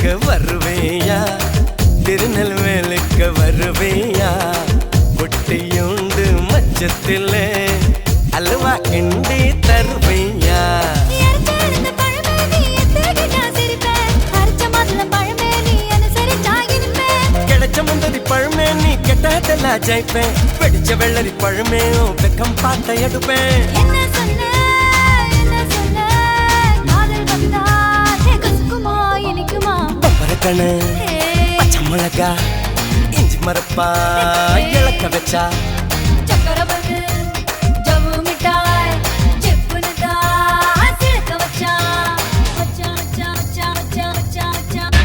மேலுக்கு வருவேயா திருநெல்வேலுக்கு வருவேயா குட்டியுண்டு மச்சத்திலே அல்வா கிண்டி தருவேயா கிடைச்ச முந்தரி பழமே நீ கெட்டதெல்லாம் ஜெயிப்பேன் பிடிச்ச வெள்ளரி பழமே வெக்கம் பார்த்த எடுப்பேன் பச்சை மிளகா இஞ்சி மரப்பா இழக்க வச்சா